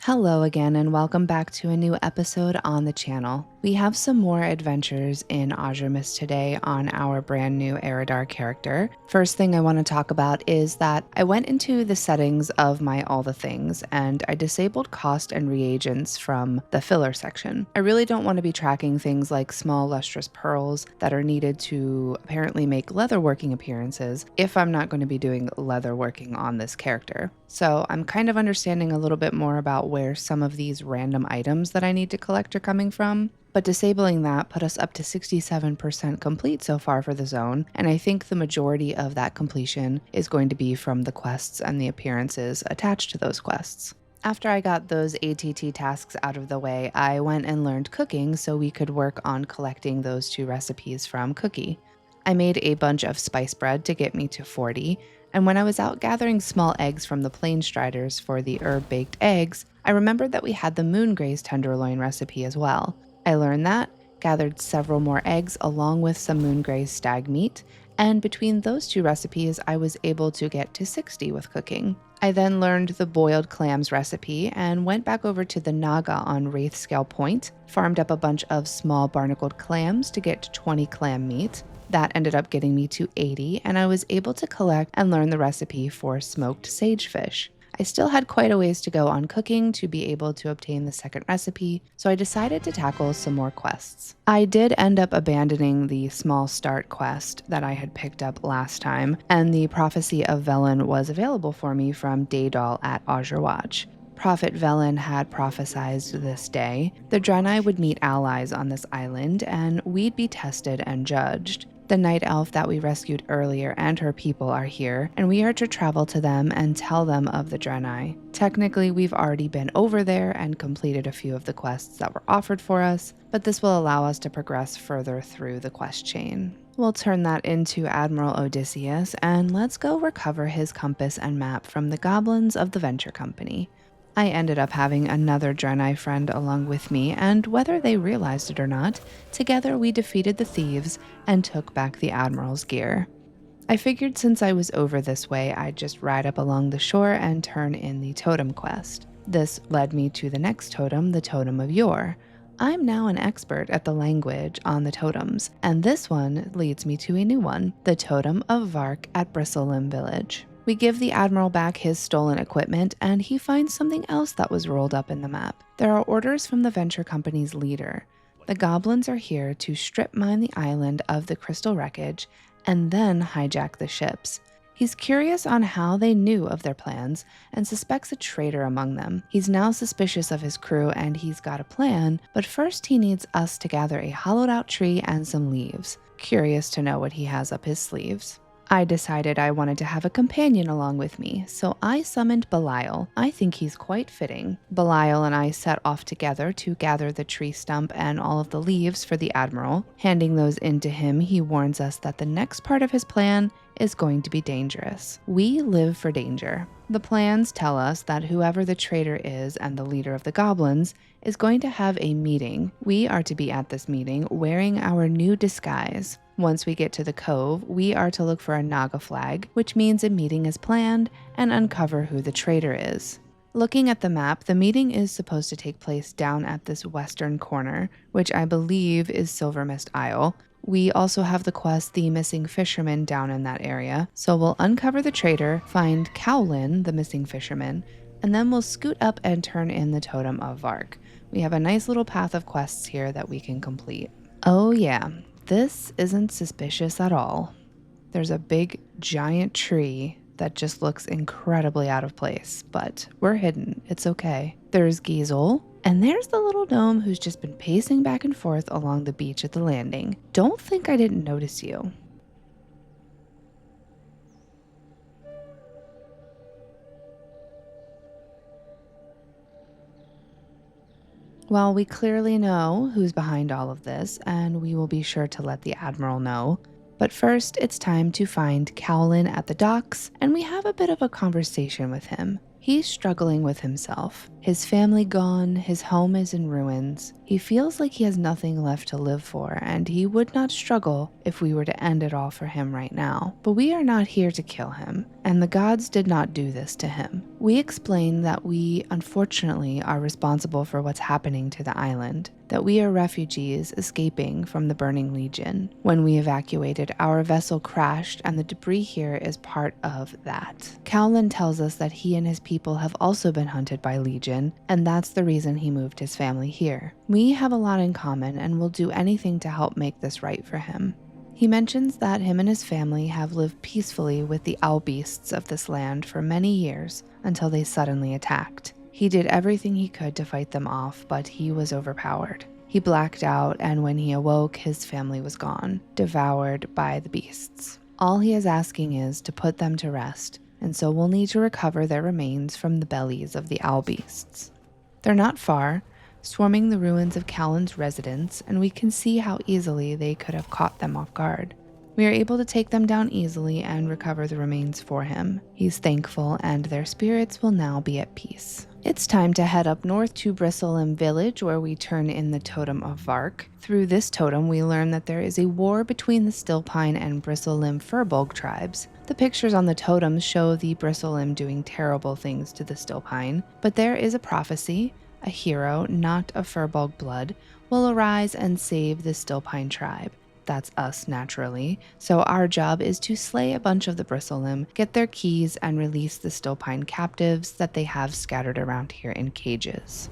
Hello again and welcome back to a new episode on the channel. We have some more adventures in Azuremyst today on our brand new Eridar character. First thing I want to talk about is that I went into the settings of my all the things and I disabled cost and reagents from the filler section. I really don't want to be tracking things like small lustrous pearls that are needed to apparently make leatherworking appearances if I'm not going to be doing leatherworking on this character. So I'm kind of understanding a little bit more about where some of these random items that I need to collect are coming from. But disabling that put us up to 67% complete so far for the zone, and I think the majority of that completion is going to be from the quests and the appearances attached to those quests. After I got those ATT tasks out of the way, I went and learned cooking so we could work on collecting those 2 recipes from Cookie. I made a bunch of spice bread to get me to 40, and when I was out gathering small eggs from the plain striders for the herb-baked eggs, I remembered that we had the moongraze tenderloin recipe as well. I learned that, gathered several more eggs along with some moongraze stag meat, and between those 2 recipes, I was able to get to 60 with cooking. I then learned the boiled clams recipe and went back over to the Naga on Wraithscale Point, farmed up a bunch of small barnacled clams to get to 20 clam meat. That ended up getting me to 80, and I was able to collect and learn the recipe for smoked sagefish. I still had quite a ways to go on cooking to be able to obtain the second recipe, so I decided to tackle some more quests. I did end up abandoning the small start quest that I had picked up last time, and the Prophecy of Velen was available for me from Daedal at Azure Watch. Prophet Velen had prophesied this day. The Draenei would meet allies on this island, and we'd be tested and judged. The night elf that we rescued earlier and her people are here, and we are to travel to them and tell them of the Draenei. Technically, we've already been over there and completed a few of the quests that were offered for us, but this will allow us to progress further through the quest chain. We'll turn that into Admiral Odysseus, and let's go recover his compass and map from the goblins of the Venture Company. I ended up having another Draenei friend along with me, and whether they realized it or not, together we defeated the thieves and took back the Admiral's gear. I figured since I was over this way, I'd just ride up along the shore and turn in the totem quest. This led me to the next totem, the Totem of Yore. I'm now an expert at the language on the totems, and this one leads me to a new one, the Totem of Vark at Bristlelim Village. We give the Admiral back his stolen equipment, and he finds something else that was rolled up in the map. There are orders from the Venture Company's leader. The goblins are here to strip mine the island of the crystal wreckage and then hijack the ships. He's curious on how they knew of their plans and suspects a traitor among them. He's now suspicious of his crew and he's got a plan, but first he needs us to gather a hollowed out tree and some leaves. Curious to know what he has up his sleeves. I decided I wanted to have a companion along with me, so I summoned Belial. I think he's quite fitting. Belial and I set off together to gather the tree stump and all of the leaves for the Admiral. Handing those in to him, he warns us that the next part of his plan is going to be dangerous. We live for danger. The plans tell us that whoever the traitor is and the leader of the goblins is going to have a meeting. We are to be at this meeting wearing our new disguise. Once we get to the cove, we are to look for a Naga flag, which means a meeting is planned, and uncover who the traitor is. Looking at the map, the meeting is supposed to take place down at this western corner, which I believe is Silvermist Isle. We also have the quest The Missing Fisherman down in that area, so we'll uncover the traitor, find Cowlin, the missing fisherman, and then we'll scoot up and turn in the Totem of Vark. We have a nice little path of quests here that we can complete. Oh yeah. This isn't suspicious at all. There's a big, giant tree that just looks incredibly out of place, but we're hidden. It's okay. There's Giesel, and there's the little gnome who's just been pacing back and forth along the beach at the landing. Don't think I didn't notice you. Well, we clearly know who's behind all of this, and we will be sure to let the Admiral know. But first, it's time to find Cowlin at the docks, and we have a bit of a conversation with him. He's struggling with himself. His family gone, his home is in ruins. He feels like he has nothing left to live for, and he would not struggle if we were to end it all for him right now. But we are not here to kill him, and the gods did not do this to him. We explain that we, unfortunately, are responsible for what's happening to the island, that we are refugees escaping from the Burning Legion. When we evacuated, our vessel crashed, and the debris here is part of that. Cowlin tells us that he and his people have also been hunted by Legion, and that's the reason he moved his family here. We have a lot in common and will do anything to help make this right for him. He mentions that him and his family have lived peacefully with the owl beasts of this land for many years until they suddenly attacked. He did everything he could to fight them off, but he was overpowered. He blacked out, and when he awoke, his family was gone, devoured by the beasts. All he is asking is to put them to rest, and so we'll need to recover their remains from the bellies of the owl beasts. They're not far, swarming the ruins of Callan's residence, and we can see how easily they could have caught them off guard. We are able to take them down easily and recover the remains for him. He's thankful, and their spirits will now be at peace. It's time to head up north to Bristlelim Village, where we turn in the Totem of Vark. Through this totem, we learn that there is a war between the Stillpine and Bristlelim Furbolg tribes. The pictures on the totems show the Bristlelim doing terrible things to the Stillpine, but there is a prophecy. A hero, not of Furbolg blood, will arise and save the Stillpine tribe. That's us, naturally. So our job is to slay a bunch of the Bristlelim, get their keys, and release the Stillpine captives that they have scattered around here in cages.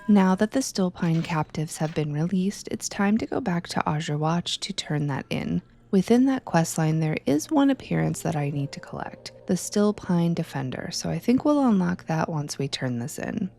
Now that the Stillpine captives have been released, it's time to go back to Azurewatch to turn that in. Within that questline, there is one appearance that I need to collect, the Stillpine Defender, so I think we'll unlock that once we turn this in.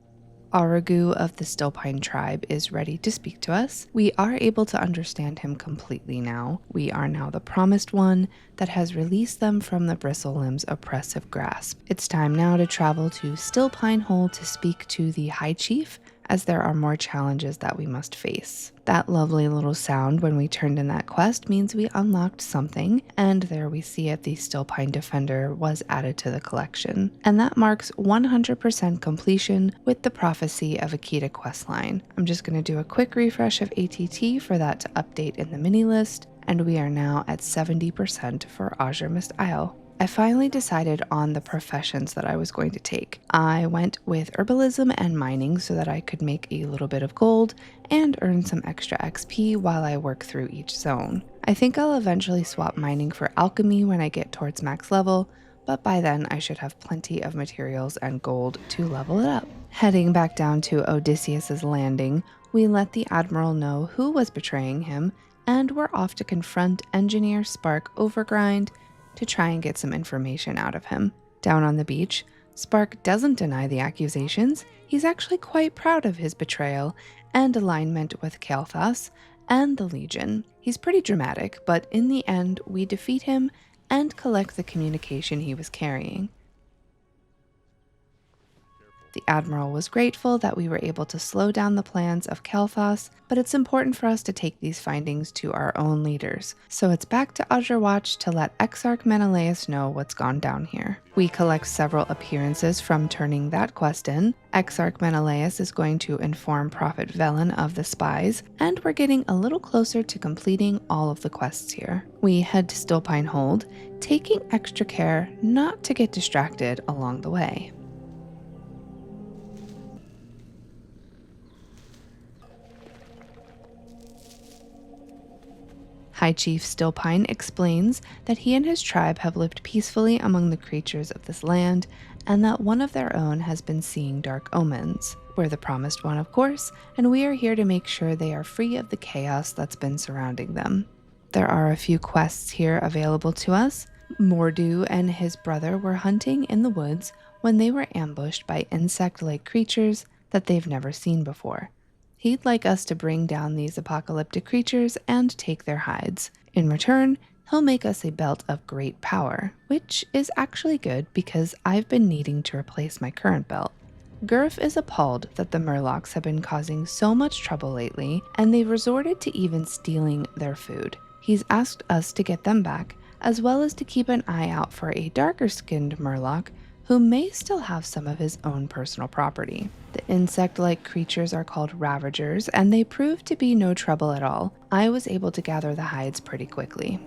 Aragu of the Stillpine tribe is ready to speak to us. We are able to understand him completely now. We are now the promised one that has released them from the Bristlelim's oppressive grasp. It's time now to travel to Stillpine Hole to speak to the High Chief, as there are more challenges that we must face. That lovely little sound when we turned in that quest means we unlocked something, and there we see it, the Stillpine Defender was added to the collection. And that marks 100% completion with the Prophecy of Akita questline. I'm just going to do a quick refresh of ATT for that to update in the mini list, and we are now at 70% for Azuremyst Isle. I finally decided on the professions that I was going to take. I went with herbalism and mining so that I could make a little bit of gold and earn some extra XP while I work through each zone. I think I'll eventually swap mining for alchemy when I get towards max level, but by then I should have plenty of materials and gold to level it up. Heading back down to Odysseus's landing, we let the Admiral know who was betraying him, and we're off to confront Engineer Spark Overgrind to try and get some information out of him. Down on the beach, Spark doesn't deny the accusations. He's actually quite proud of his betrayal and alignment with Kael'thas and the Legion. He's pretty dramatic, but in the end, we defeat him and collect the communication he was carrying. The Admiral was grateful that we were able to slow down the plans of Kael'thas, but it's important for us to take these findings to our own leaders. So it's back to Azurewatch to let Exarch Menelaus know what's gone down here. We collect several appearances from turning that quest in. Exarch Menelaus is going to inform Prophet Velen of the spies, and we're getting a little closer to completing all of the quests here. We head to Stillpine Hold, taking extra care not to get distracted along the way. High Chief Stillpine explains that he and his tribe have lived peacefully among the creatures of this land, and that one of their own has been seeing dark omens. We're the promised one, of course, and we are here to make sure they are free of the chaos that's been surrounding them. There are a few quests here available to us. Mordu and his brother were hunting in the woods when they were ambushed by insect-like creatures that they've never seen before. He'd like us to bring down these apocalyptic creatures and take their hides. In return, he'll make us a belt of great power, which is actually good because I've been needing to replace my current belt. Gurf is appalled that the Murlocs have been causing so much trouble lately, and they've resorted to even stealing their food. He's asked us to get them back, as well as to keep an eye out for a darker-skinned Murloc who may still have some of his own personal property. The insect-like creatures are called Ravagers, and they prove to be no trouble at all. I was able to gather the hides pretty quickly.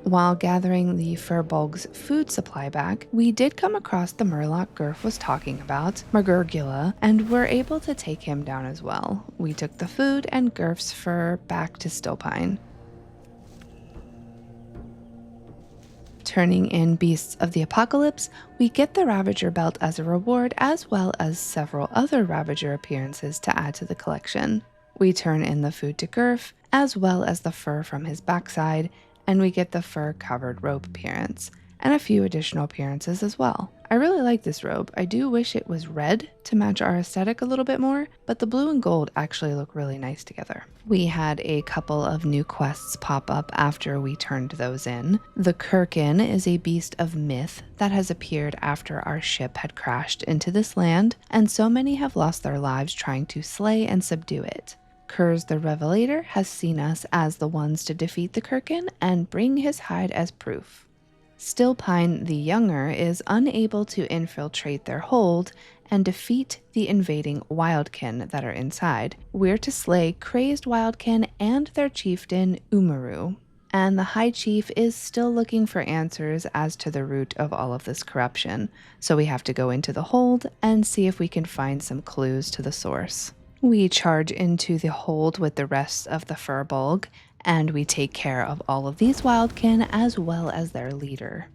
While gathering the Furbolg's food supply back, we did come across the Murloc Gurf was talking about, Magurgula, and were able to take him down as well. We took the food and Gurf's fur back to Stillpine. Turning in Beasts of the Apocalypse, we get the Ravager belt as a reward, as well as several other Ravager appearances to add to the collection. We turn in the food to Gurf, as well as the fur from his backside, and we get the fur-covered robe appearance, and a few additional appearances as well. I really like this robe. I do wish it was red to match our aesthetic a little bit more, but the blue and gold actually look really nice together. We had a couple of new quests pop up after we turned those in. The Kirkin is a beast of myth that has appeared after our ship had crashed into this land, and so many have lost their lives trying to slay and subdue it. Kurz the Revelator has seen us as the ones to defeat the Kirkin and bring his hide as proof. Stillpine the Younger is unable to infiltrate their hold and defeat the invading Wildkin that are inside. We're to slay crazed Wildkin and their chieftain Umaru. And the High Chief is still looking for answers as to the root of all of this corruption, so we have to go into the hold and see if we can find some clues to the source. We charge into the hold with the rest of the Furbolg, and we take care of all of these Wildkin as well as their leader.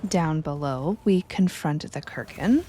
Down below, we confront the Kirkin.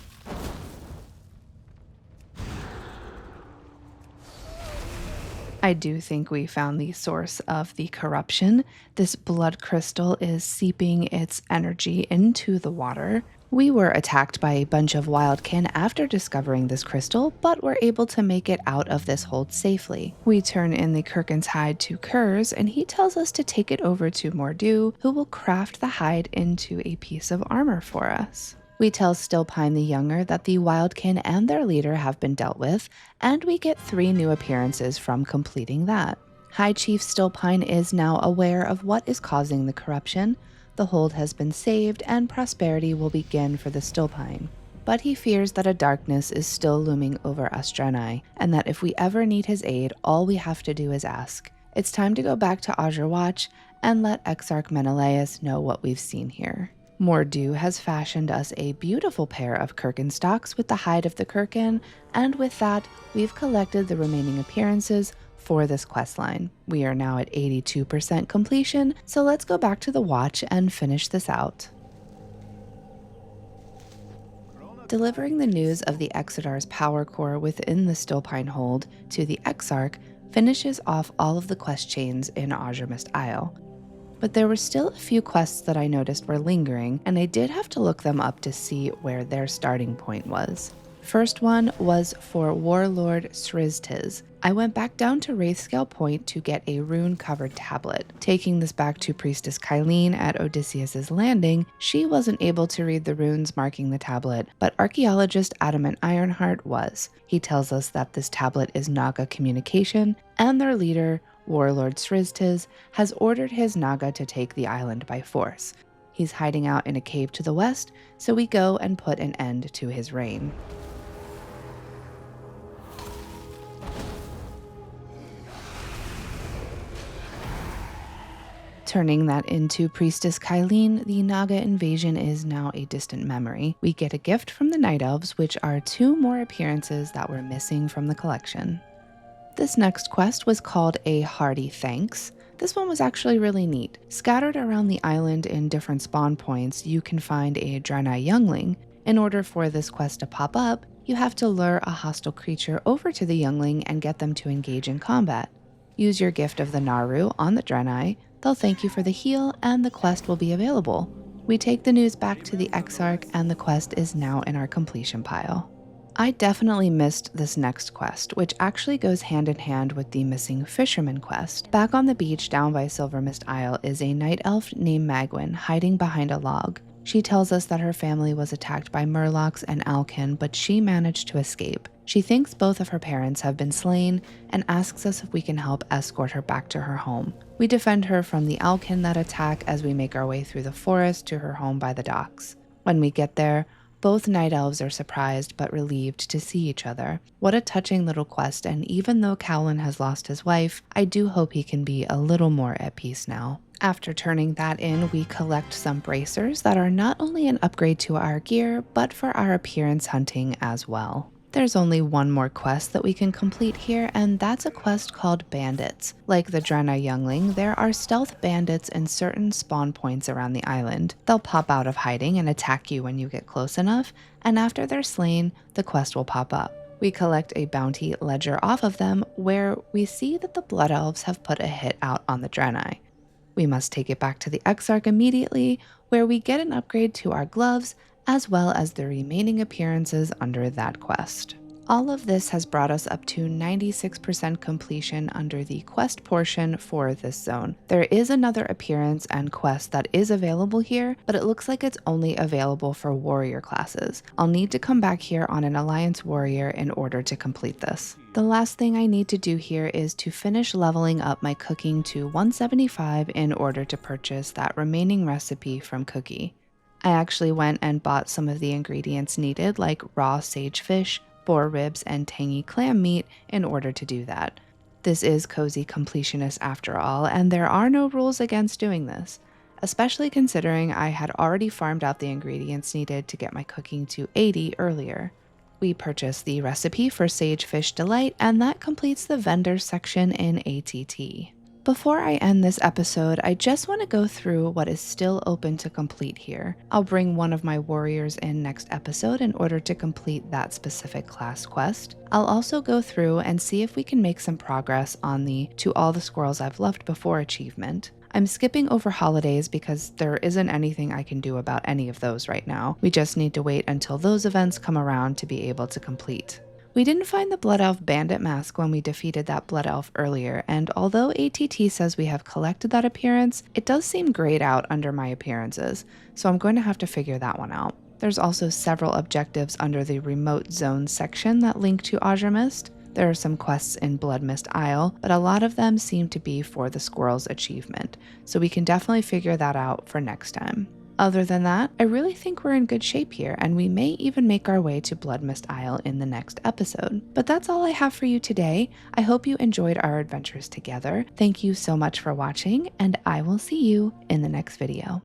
I do think we found the source of the corruption. This blood crystal is seeping its energy into the water. We were attacked by a bunch of Wildkin after discovering this crystal, but were able to make it out of this hold safely. We turn in the Kirkin's hide to Kurz, and he tells us to take it over to Mordu, who will craft the hide into a piece of armor for us. We tell Stillpine the Younger that the Wildkin and their leader have been dealt with, and we get 3 new appearances from completing that. High Chief Stillpine is now aware of what is causing the corruption. The hold has been saved, and prosperity will begin for the Stillpine. But he fears that a darkness is still looming over Astranae, and that if we ever need his aid, all we have to do is ask. It's time to go back to Azure Watch and let Exarch Menelaus know what we've seen here. Mordu has fashioned us a beautiful pair of Kirkin stocks with the hide of the Kirkin, and with that, we've collected the remaining appearances for this questline. We are now at 82% completion, so let's go back to the watch and finish this out. Delivering the news of the Exedar's power core within the Stillpine hold to the Exarch finishes off all of the quest chains in Azuremyst Isle. But there were still a few quests that I noticed were lingering, and I did have to look them up to see where their starting point was. First one was for Warlord Sriztiz. I went back down to Wraithscale Point to get a rune-covered tablet. Taking this back to Priestess Kylene at Odysseus's Landing, she wasn't able to read the runes marking the tablet, but archaeologist Adamant Ironheart was. He tells us that this tablet is Naga communication, and their leader, Warlord Sriztiz, has ordered his Naga to take the island by force. He's hiding out in a cave to the west, so we go and put an end to his reign. Turning that into Priestess Kylene, the Naga invasion is now a distant memory. We get a gift from the Night Elves, which are 2 more appearances that were missing from the collection. This next quest was called A Hearty Thanks. This one was actually really neat. Scattered around the island in different spawn points, you can find a Draenei youngling. In order for this quest to pop up, you have to lure a hostile creature over to the youngling and get them to engage in combat. Use your gift of the Naru on the Draenei. They'll thank you for the heal and the quest will be available. We take the news back to the Exarch and the quest is now in our completion pile. I definitely missed this next quest, which actually goes hand in hand with the missing fisherman quest. Back on the beach down by Silvermist Isle is a night elf named Magwyn hiding behind a log. She tells us that her family was attacked by Murlocs and Alkin, but she managed to escape. She thinks both of her parents have been slain and asks us if we can help escort her back to her home. We defend her from the Alkin that attack as we make our way through the forest to her home by the docks. When we get there, both night elves are surprised but relieved to see each other. What a touching little quest, and even though Cowlin has lost his wife, I do hope he can be a little more at peace now. After turning that in, we collect some bracers that are not only an upgrade to our gear, but for our appearance hunting as well. There's only one more quest that we can complete here, and that's a quest called Bandits. Like the Draenei Youngling, there are stealth bandits in certain spawn points around the island. They'll pop out of hiding and attack you when you get close enough, and after they're slain, the quest will pop up. We collect a bounty ledger off of them where we see that the Blood Elves have put a hit out on the Draenei. We must take it back to the Exarch immediately, where we get an upgrade to our gloves, as well as the remaining appearances under that quest. All of this has brought us up to 96% completion under the quest portion for this zone. There is another appearance and quest that is available here, but it looks like it's only available for warrior classes. I'll need to come back here on an Alliance warrior in order to complete this. The last thing I need to do here is to finish leveling up my cooking to 175 in order to purchase that remaining recipe from Cookie. I actually went and bought some of the ingredients needed, like raw sagefish, boar ribs, and tangy clam meat in order to do that. This is Cozy Completionist after all, and there are no rules against doing this, especially considering I had already farmed out the ingredients needed to get my cooking to 80 earlier. We purchased the recipe for Sagefish Delight, and that completes the vendor section in ATT. Before I end this episode, I just want to go through what is still open to complete here. I'll bring one of my warriors in next episode in order to complete that specific class quest. I'll also go through and see if we can make some progress on the To All the Squirrels I've Loved Before achievement. I'm skipping over holidays because there isn't anything I can do about any of those right now. We just need to wait until those events come around to be able to complete. We didn't find the Blood Elf Bandit mask when we defeated that Blood Elf earlier, and although ATT says we have collected that appearance, it does seem grayed out under my appearances, so I'm going to have to figure that one out. There's also several objectives under the Remote Zone section that link to Azuremyst. There are some quests in Bloodmist Isle, but a lot of them seem to be for the Squirrels achievement, so we can definitely figure that out for next time. Other than that, I really think we're in good shape here, and we may even make our way to Bloodmist Isle in the next episode. But that's all I have for you today. I hope you enjoyed our adventures together. Thank you so much for watching, and I will see you in the next video.